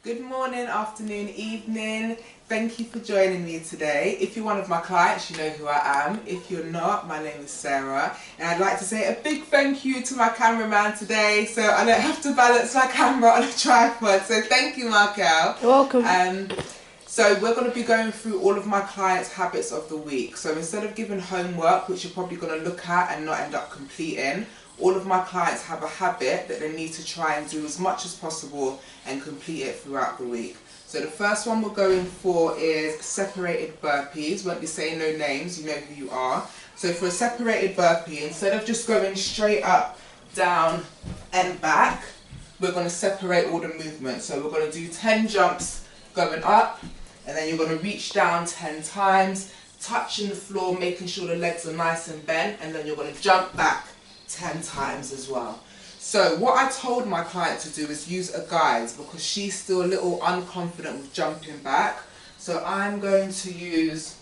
Good morning, afternoon, evening. Thank you for joining me today. If you're one of my clients, you know who I am. If you're not, my name is Sarah. And I'd like to say a big thank you to my cameraman today, so I don't have to balance my camera on a tripod. So thank you, Markel. You're welcome. So we're going to be going through all of my clients' habits of the week. So instead of giving homework, which you're probably going to look at and not end up completing, all of my clients have a habit that they need to try and do as much as possible and complete it throughout the week. So the first one we're going for is separated burpees. Won't be saying no names, you know who you are. So for a separated burpee, instead of just going straight up, down and back, we're going to separate all the movements. So we're going to do 10 jumps going up, and then you're going to reach down 10 times, touching the floor, making sure the legs are nice and bent, and then you're going to jump back 10 times as well. So what I told my client to do is use a guide because she's still a little unconfident with jumping back. So I'm going to use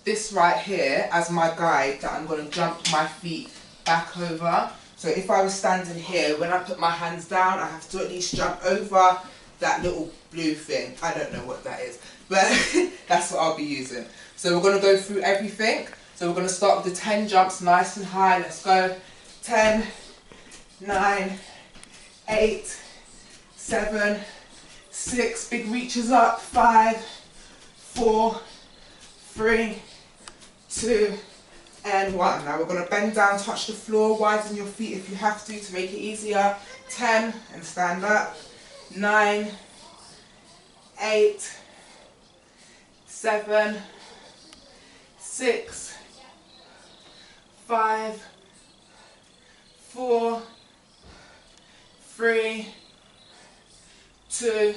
this right here as my guide that I'm going to jump my feet back over. So if I was standing here, when I put my hands down, I have to at least jump over that little blue thing. I don't know what that is, but that's what I'll be using. So we're going to go through everything. So we're going to start with the 10 jumps nice and high. Let's go. 10, 9, 8, 7, 6, big reaches up. 5, 4, 3, 2, and 1. Now we're going to bend down, touch the floor, widen your feet if you have to make it easier. 10, and stand up. 9, 8, 7, 6, 5, 4, 3, 2,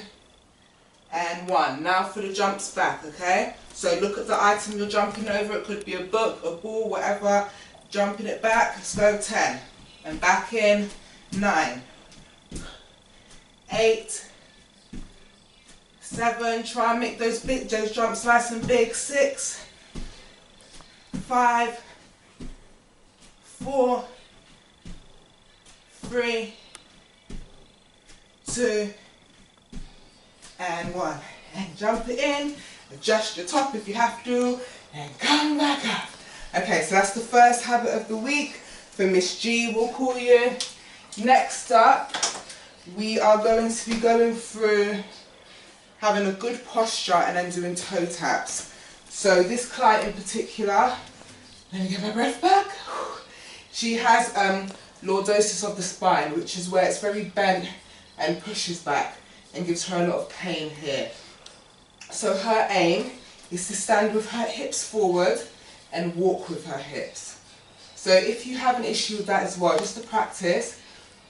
and 1. Now for the jumps back, okay? So look at the item you're jumping over. It could be a book, a ball, whatever. Jumping it back. Let's go 10. And back in. 9, 8, 7. Try and make those jumps nice and big. 6, 5, 4, 3, 2, and 1. And jump it in, adjust your top if you have to, and come back up. Okay, so that's the first habit of the week for Miss G, we'll call you. Next up, we are going to be going through having a good posture and then doing toe taps. So this client in particular, let me get my breath back. She has lordosis of the spine, which is where it's very bent and pushes back and gives her a lot of pain here. So her aim is to stand with her hips forward and walk with her hips. So if you have an issue with that as well, just to practice,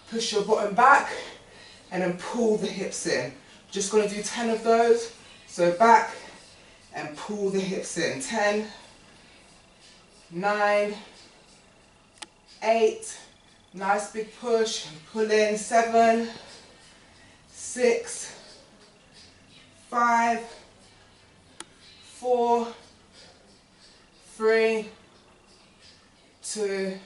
push your bottom back and then pull the hips in. Just going to do 10 of those. So back and pull the hips in. 10, 9, 8, nice big push and pull in. 7, 6, 5, 4, 3, 2,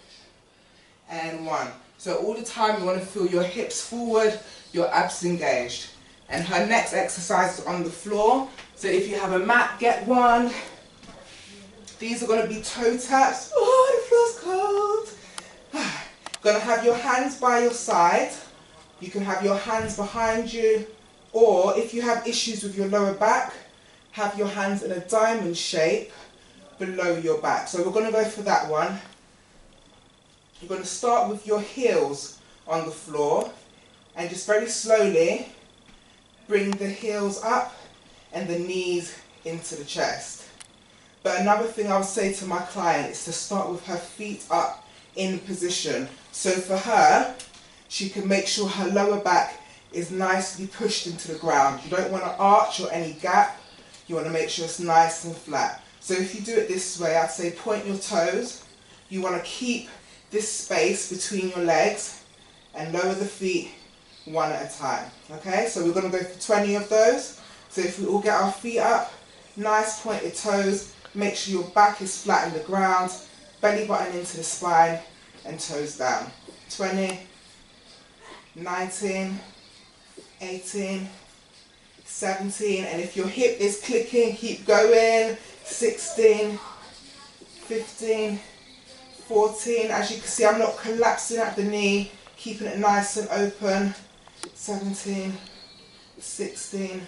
and 1. So all the time you want to feel your hips forward, your abs engaged. And her next exercise is on the floor. So if you have a mat, get one. These are going to be toe taps. Oh, it feels cold. Going to have your hands by your side. You can have your hands behind you. Or if you have issues with your lower back, have your hands in a diamond shape below your back. So we're going to go for that one. You're going to start with your heels on the floor and just very slowly bring the heels up and the knees into the chest. But another thing I would say to my client is to start with her feet up in position. So for her, she can make sure her lower back is nicely pushed into the ground. You don't want to arch or any gap. You want to make sure it's nice and flat. So if you do it this way, I'd say point your toes. You want to keep this space between your legs and lower the feet one at a time. Okay, so we're going to go for 20 of those. So if we all get our feet up, nice pointed toes, make sure your back is flat in the ground, belly button into the spine and toes down. 20, 19, 18, 17, and if your hip is clicking, keep going. 16, 15, 14. As you can see, I'm not collapsing at the knee, keeping it nice and open. 17, 16,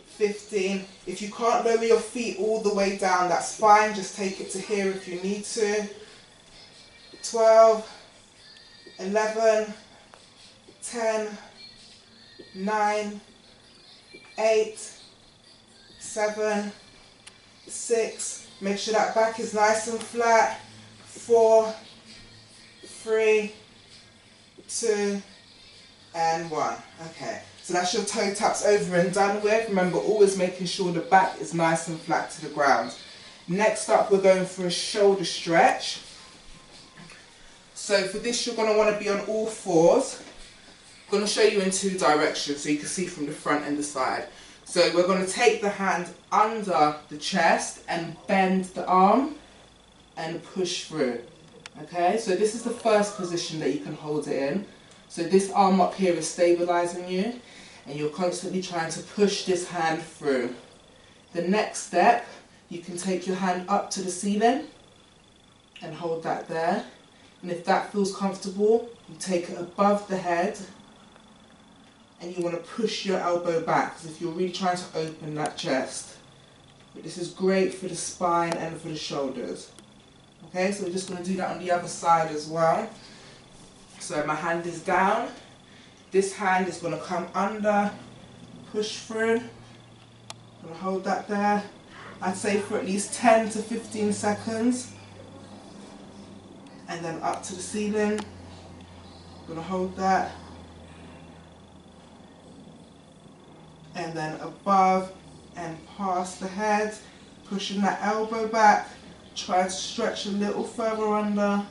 15. If you can't lower your feet all the way down, that's fine. Just take it to here if you need to. 12, 11, 10, 9, 8, 7, 6. Make sure that back is nice and flat. 4, 3, 2, and 1. Okay, so that's your toe taps over and done with. Remember, always making sure the back is nice and flat to the ground. Next up, we're going for a shoulder stretch. So for this, you're going to want to be on all fours. I'm going to show you in two directions so you can see from the front and the side. So we're going to take the hand under the chest and bend the arm and push through. Okay, so this is the first position that you can hold it in. So this arm up here is stabilizing you, and you're constantly trying to push this hand through. The next step, you can take your hand up to the ceiling and hold that there. And if that feels comfortable, you take it above the head and you want to push your elbow back, because if you're really trying to open that chest. But this is great for the spine and for the shoulders. Okay, so we're just going to do that on the other side as well. So my hand is down, this hand is going to come under, push through. I'm going to hold that there, I'd say for at least 10 to 15 seconds. And then up to the ceiling, I'm going to hold that. And then above and past the head, pushing that elbow back, try to stretch a little further under.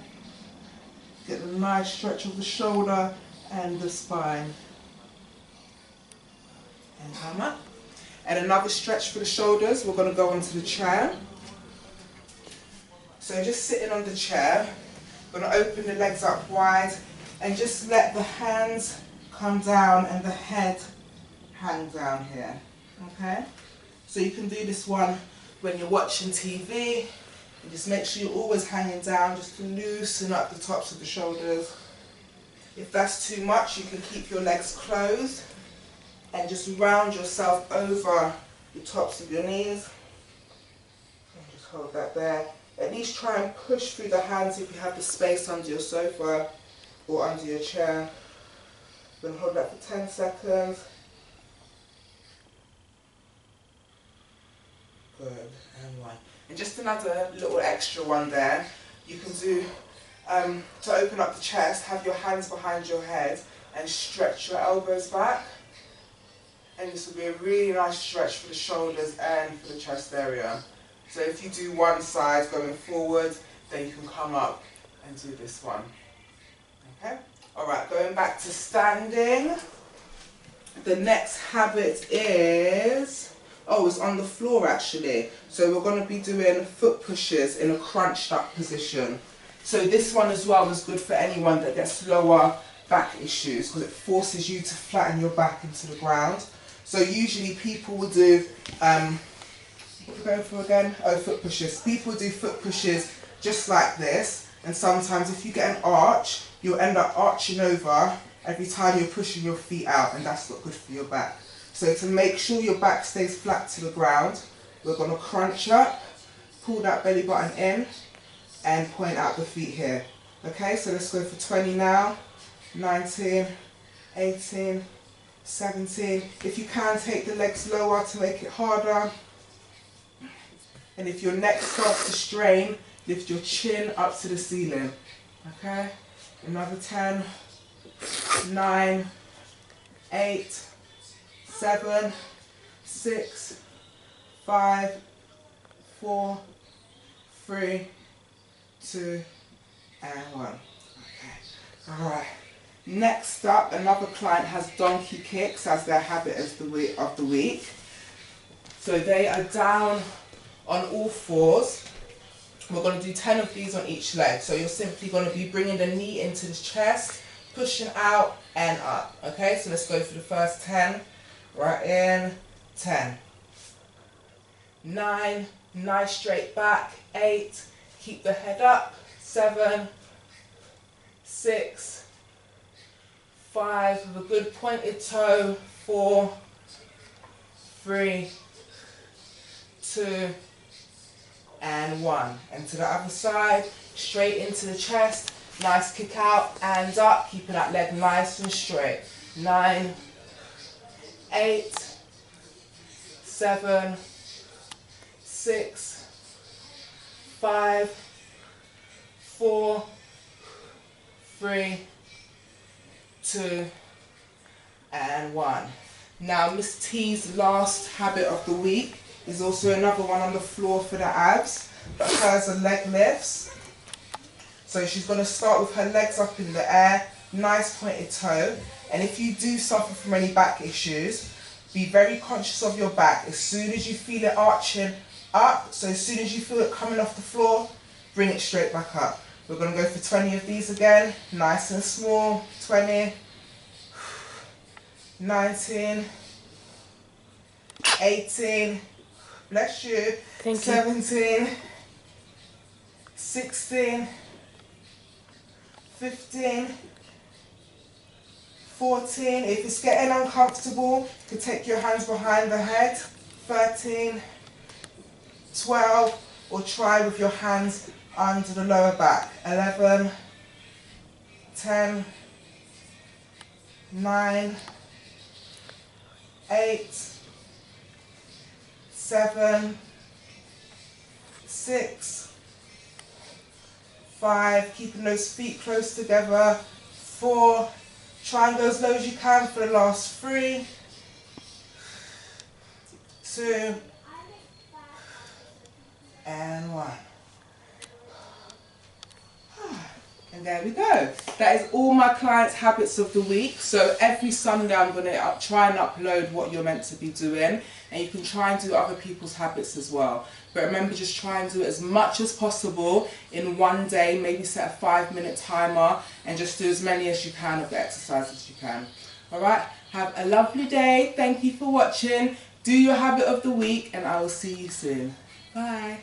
Get a nice stretch of the shoulder and the spine. And come up. And another stretch for the shoulders. We're going to go onto the chair. So just sitting on the chair, I'm going to open the legs up wide and just let the hands come down and the head hang down here. Okay? So you can do this one when you're watching TV. And just make sure you're always hanging down just to loosen up the tops of the shoulders. If that's too much, you can keep your legs closed and just round yourself over the tops of your knees. And just hold that there. At least try and push through the hands if you have the space under your sofa or under your chair. Then hold that for 10 seconds. Good, and 1. And just another little extra one there. You can do, to open up the chest, have your hands behind your head and stretch your elbows back. And this will be a really nice stretch for the shoulders and for the chest area. So if you do one side going forward, then you can come up and do this one. Okay? Alright, going back to standing. The next habit is... oh, it's on the floor actually. So we're going to be doing foot pushes in a crunched up position. So this one as well is good for anyone that gets lower back issues, because it forces you to flatten your back into the ground. So usually people will do, what are we going for again? Oh, foot pushes. People do foot pushes just like this, and sometimes if you get an arch, you'll end up arching over every time you're pushing your feet out, and that's not good for your back. So to make sure your back stays flat to the ground, we're going to crunch up, pull that belly button in, and point out the feet here. Okay, so let's go for 20 now. 19, 18, 17. If you can, take the legs lower to make it harder. And if your neck starts to strain, lift your chin up to the ceiling. Okay, another 10, 9, 8, 7, 6, 5, 4, 3, 2, and 1. Okay, alright. Next up, another client has donkey kicks as their habit of the week. So they are down on all fours. We're going to do 10 of these on each leg. So you're simply going to be bringing the knee into the chest, pushing out and up. Okay, so let's go for the first 10. right in, 10, 9, nice straight back, 8, keep the head up, 7, 6, 5, with a good pointed toe, 4, 3, 2, and 1. And to the other side, straight into the chest, nice kick out, hands up, keeping that leg nice and straight. 9, 8, 7, 6, 5, 4, 3, 2, and 1. Now Miss T's last habit of the week is also another one on the floor for the abs, but hers are leg lifts. So she's going to start with her legs up in the air, nice pointed toe. And if you do suffer from any back issues, be very conscious of your back. As soon as you feel it arching up, so as soon as you feel it coming off the floor, bring it straight back up. We're going to go for 20 of these again, nice and small. 20, 19, 18, bless you, 17, 16, 15, 14, if it's getting uncomfortable, you can take your hands behind the head, 13, 12, or try with your hands under the lower back, 11, 10, 9, 8, 7, 6, 5, keeping those feet close together, 4, try and go as low as you can for the last 3, 2, and 1. And there we go. That is all my clients' habits of the week. So every Sunday I'm going to try and upload what you're meant to be doing. And you can try and do other people's habits as well. But remember, just try and do it as much as possible in one day. Maybe set a 5-minute timer and just do as many as you can of the exercise as you can. Alright, have a lovely day. Thank you for watching. Do your habit of the week and I will see you soon. Bye.